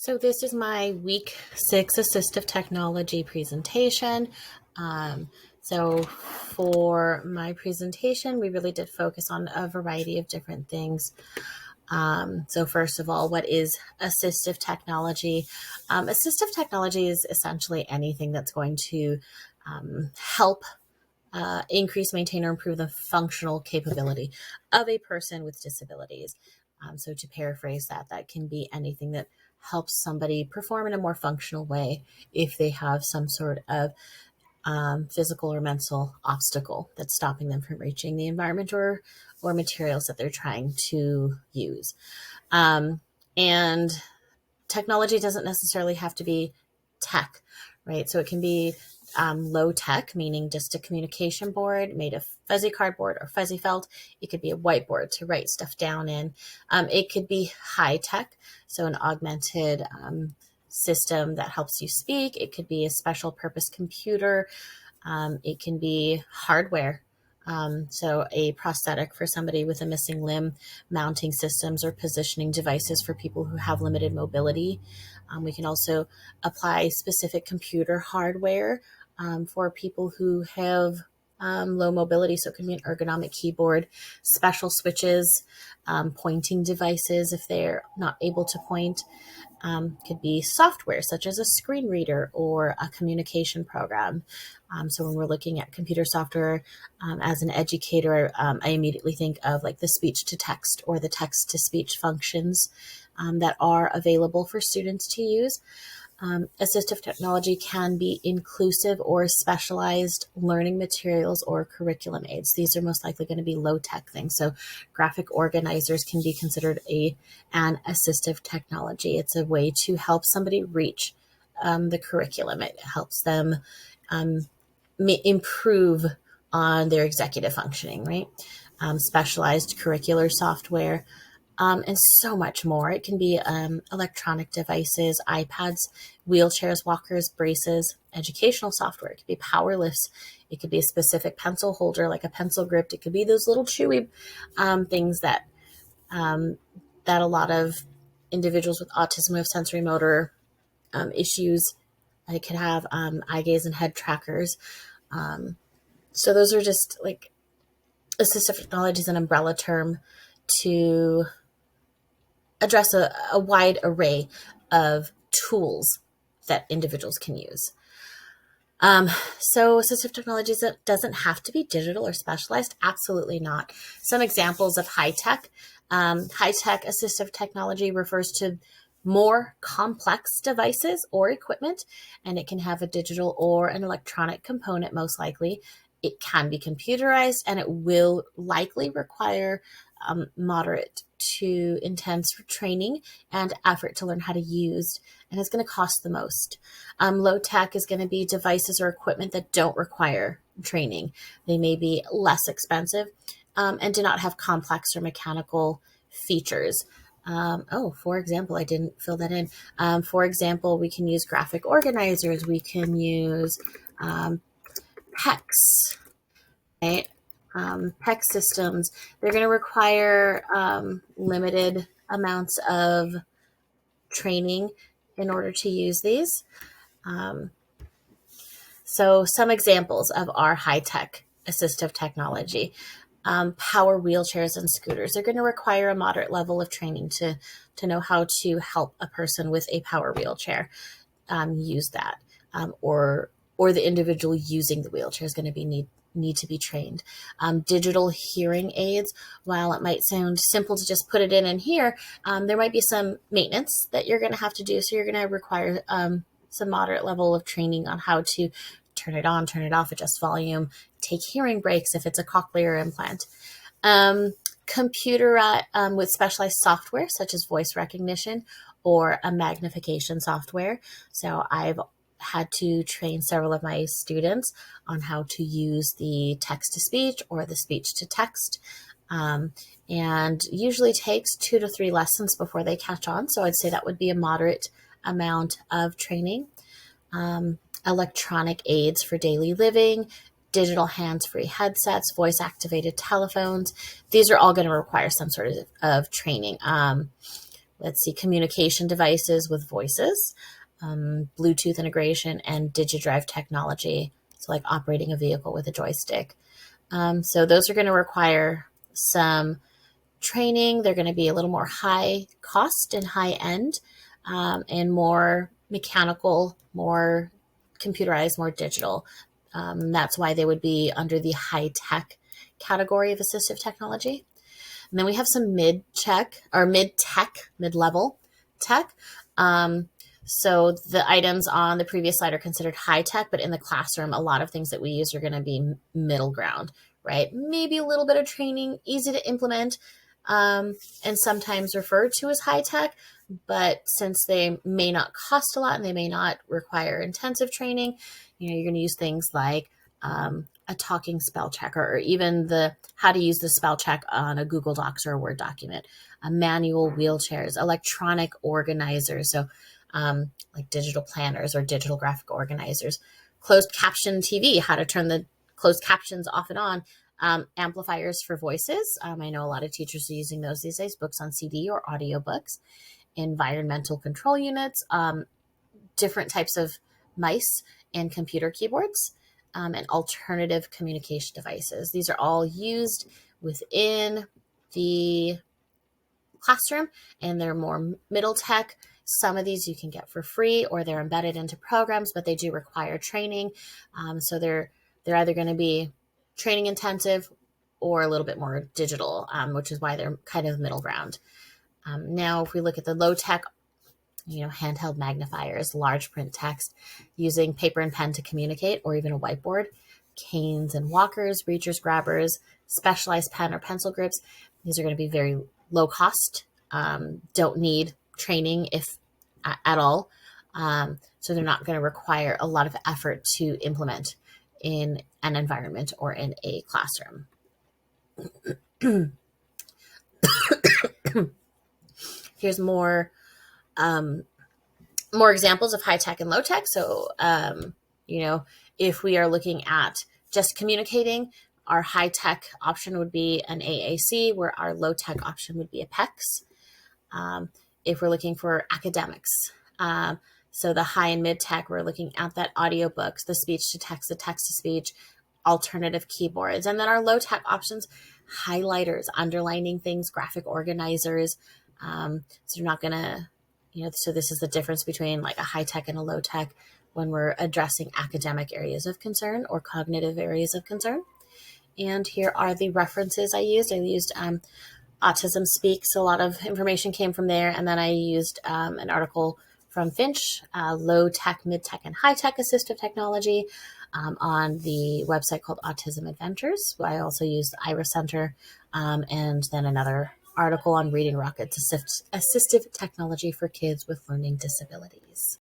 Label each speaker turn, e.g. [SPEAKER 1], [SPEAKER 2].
[SPEAKER 1] So this is my week 6 assistive technology presentation. Um, so for my presentation, we really did focus on a variety of different things. So first of all, what is assistive technology? Assistive technology is essentially anything that's going to help increase, maintain, or improve the functional capability of a person with disabilities. So to paraphrase that, that can be anything that helps somebody perform in a more functional way if they have some sort of physical or mental obstacle that's stopping them from reaching the environment or materials that they're trying to use. And technology doesn't necessarily have to be tech, right? So it can be low tech, meaning just a communication board made of fuzzy cardboard or fuzzy felt. It could be a whiteboard to write stuff down in. It could be high tech, so an augmented system that helps you speak. It could be a special purpose computer. It can be hardware. So a prosthetic for somebody with a missing limb, mounting systems or positioning devices for people who have limited mobility. We can also apply specific computer hardware for people who have low mobility. So it can be an ergonomic keyboard, special switches, pointing devices if they're not able to point. Could be software such as a screen reader or a communication program. So when we're looking at computer software as an educator, I immediately think of like the speech to text or the text to speech functions that are available for students to use. Assistive technology can be inclusive or specialized learning materials or curriculum aids. These are most likely going to be low-tech things. So graphic organizers can be considered an assistive technology. It's a way to help somebody reach the curriculum. It helps them improve on their executive functioning, right? Specialized curricular software, and so much more. It can be electronic devices, iPads, wheelchairs, walkers, braces, educational software. It could be power lifts. It could be a specific pencil holder, like a pencil grip. It could be those little chewy things that a lot of individuals with autism who have sensory motor issues, they could have eye gaze and head trackers. So those are just like assistive technology is an umbrella term to address a wide array of tools that individuals can use. So assistive technology doesn't have to be digital or specialized. Absolutely not. Some examples of high-tech assistive technology refers to more complex devices or equipment, and it can have a digital or an electronic component most likely. It can be computerized, and it will likely require moderate to intense training and effort to learn how to use, and it's going to cost the most. Low tech is going to be devices or equipment that don't require training. They may be less expensive and do not have complex or mechanical features. For example, I didn't fill that in. For example, we can use graphic organizers. We can use PECs, right? PEC systems. They're going to require limited amounts of training in order to use these. So some examples of our high-tech assistive technology. Power wheelchairs and scooters. They're going to require a moderate level of training to know how to help a person with a power wheelchair use that, or the individual using the wheelchair is going to need to be trained. Digital hearing aids, while it might sound simple to just put it in and hear, there might be some maintenance that you're going to have to do. So you're going to require some moderate level of training on how to turn it on, turn it off, adjust volume, take hearing breaks if it's a cochlear implant. Computer with specialized software such as voice recognition or a magnification software. So I've had to train several of my students on how to use the text to speech or the speech to text. And usually takes 2 to 3 lessons before they catch on. So I'd say that would be a moderate amount of training. Electronic aids for daily living, digital hands-free headsets, voice-activated telephones. These are all going to require some sort of training. let's see, communication devices with voices, Bluetooth integration, and DigiDrive technology. So like operating a vehicle with a joystick. So those are going to require some training. They're going to be a little more high cost and high end, and more mechanical, more computerized, more digital. That's why they would be under the high tech category of assistive technology. And then we have some mid level tech. So the items on the previous slide are considered high tech, but in the classroom, a lot of things that we use are going to be middle ground, right? Maybe a little bit of training, easy to implement, and sometimes referred to as high tech. But since they may not cost a lot and they may not require intensive training, you're going to use things like a talking spell checker, or even the how to use the spell check on a Google Docs or a Word document, manual wheelchairs, electronic organizers, so like digital planners or digital graphic organizers, closed caption TV, how to turn the closed captions off and on, amplifiers for voices. I know a lot of teachers are using those these days, books on CD or audiobooks, environmental control units, different types of mice and computer keyboards, and alternative communication devices. These are all used within the classroom, and they're more middle tech. Some of these you can get for free, or they're embedded into programs, but they do require training. So they're either going to be training intensive or a little bit more digital, which is why they're kind of middle ground. Now, if we look at the low tech, handheld magnifiers, large print text, using paper and pen to communicate, or even a whiteboard, canes and walkers, reachers, grabbers, specialized pen or pencil grips. These are going to be very low cost, don't need training if at all. So they're not going to require a lot of effort to implement in an environment or in a classroom. Here's more examples of high tech and low tech. So, if we are looking at just communicating, our high tech option would be an AAC, where our low tech option would be a PEX. If we're looking for academics, so the high and mid tech, we're looking at that audiobooks, the speech to text, the text to speech, alternative keyboards. And then our low tech options, highlighters, underlining things, graphic organizers. So you're not going to, so this is the difference between like a high tech and a low tech when we're addressing academic areas of concern or cognitive areas of concern. And here are the references I used. I used Autism Speaks. A lot of information came from there. And then I used an article from Finch, low tech, mid tech, and high tech assistive technology, on the website called Autism Adventures. I also used the Iris Center, and then another article on Reading Rocket's assistive technology for kids with learning disabilities.